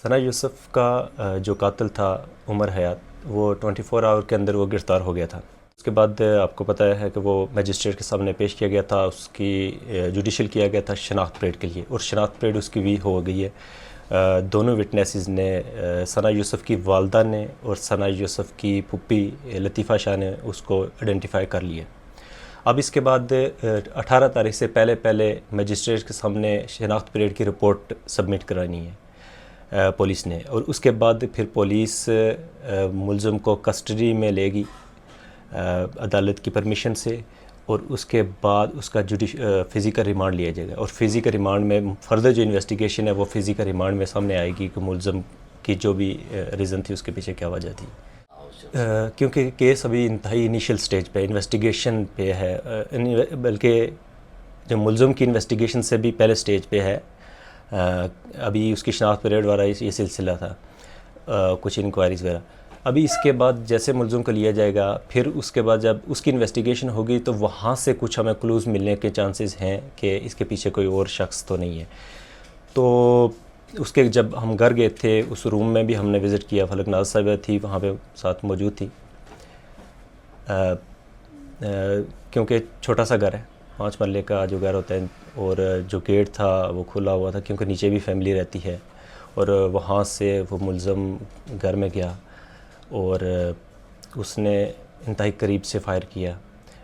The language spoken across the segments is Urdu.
ثنا یوسف کا جو قاتل تھا عمر حیات، وہ 24 آور کے اندر وہ گرفتار ہو گیا تھا۔ اس کے بعد آپ کو پتہ ہے کہ وہ میجسٹریٹ کے سامنے پیش کیا گیا تھا، اس کی جوڈیشل کیا گیا تھا شناخت پریڈ کے لیے، اور شناخت پریڈ اس کی بھی ہو گئی ہے۔ دونوں وٹنسز نے، ثنا یوسف کی والدہ نے اور ثنا یوسف کی پھپھی لطیفہ شاہ نے اس کو آئیڈینٹیفائی کر لیا۔ اب اس کے بعد 18 تاریخ سے پہلے میجسٹریٹ کے سامنے شناخت پریڈ کی رپورٹ سبمٹ کرانی ہے پولیس نے، اور اس کے بعد پھر پولیس ملزم کو کسٹڈی میں لے گی عدالت کی پرمیشن سے، اور اس کے بعد اس کا فزیکل ریمانڈ لیا جائے گا، اور فزیکل ریمانڈ میں فردر جو انویسٹیگیشن ہے وہ فزیکل ریمانڈ میں سامنے آئے گی کہ ملزم کی جو بھی ریزن تھی اس کے پیچھے کیا وجہ تھی۔ کیونکہ کیس ابھی انتہائی انیشیل سٹیج پہ انویسٹیگیشن پہ ہے، بلکہ جو ملزم کی انویسٹیگیشن سے بھی پہلے سٹیج پہ ہے۔ ابھی اس کی شناخت پریڈ والا یہ سلسلہ تھا، کچھ انکوائریز وغیرہ۔ ابھی اس کے بعد جیسے ملزم کو لیا جائے گا، پھر اس کے بعد جب اس کی انویسٹیگیشن ہوگی تو وہاں سے کچھ ہمیں کلوز ملنے کے چانسز ہیں کہ اس کے پیچھے کوئی اور شخص تو نہیں ہے۔ تو اس کے جب ہم گھر گئے تھے، اس روم میں بھی ہم نے وزٹ کیا، فلک ناز صاحبہ تھی وہاں پہ ساتھ موجود تھی، کیونکہ چھوٹا سا گھر ہے، 5 مرلے کا جو گھر ہوتا ہے، اور جو گیٹ تھا وہ کھلا ہوا تھا کیونکہ نیچے بھی فیملی رہتی ہے، اور وہاں سے وہ ملزم گھر میں گیا اور اس نے انتہائی قریب سے فائر کیا۔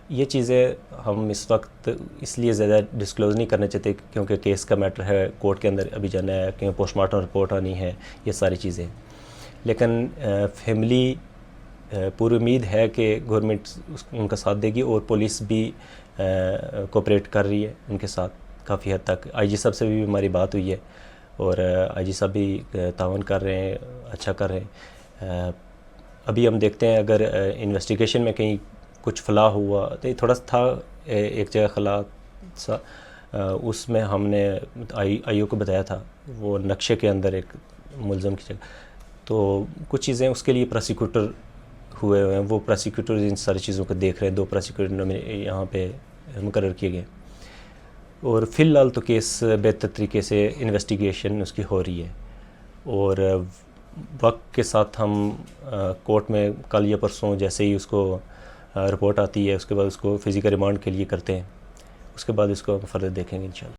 یہ چیزیں ہم اس وقت اس لیے زیادہ ڈسکلوز نہیں کرنا چاہتے کیونکہ کیس کا میٹر ہے، کورٹ کے اندر ابھی جانا ہے، کیونکہ پوسٹ مارٹم رپورٹ آنی ہے، یہ ساری چیزیں۔ لیکن فیملی پوری امید ہے کہ گورنمنٹ ان کا ساتھ دے گی، اور پولیس بھی کوپریٹ کر رہی ہے ان کے ساتھ کافی حد تک۔ آئی جی صاحب سے بھی ہماری بات ہوئی ہے، اور آئی جی صاحب بھی تعاون کر رہے ہیں، اچھا کر رہے ہیں۔ ابھی ہم دیکھتے ہیں اگر انویسٹیگیشن میں کہیں کچھ خلا ہوا تو یہ تھوڑا سا تھا، ایک جگہ خلا سا، اس میں ہم نے آئی او کو بتایا تھا، وہ نقشے کے اندر ایک ملزم کی جگہ، تو کچھ چیزیں اس کے لیے پروسیکیوٹر ہوئے ہیں، وہ پروسیکیوٹر ان ساری چیزوں کو دیکھ رہے ہیں، 2 پروسیکیوٹر یہاں پہ مقرر کیے گئے، اور فی الحال تو کیس بہتر طریقے سے انویسٹیگیشن اس کی ہو رہی ہے، اور وقت کے ساتھ ہم کورٹ میں کل یا پرسوں جیسے ہی اس کو رپورٹ آتی ہے، اس کے بعد اس کو فزیکل ریمانڈ کے لیے کرتے ہیں، اس کے بعد اس کو فردر دیکھیں گے انشاءاللہ۔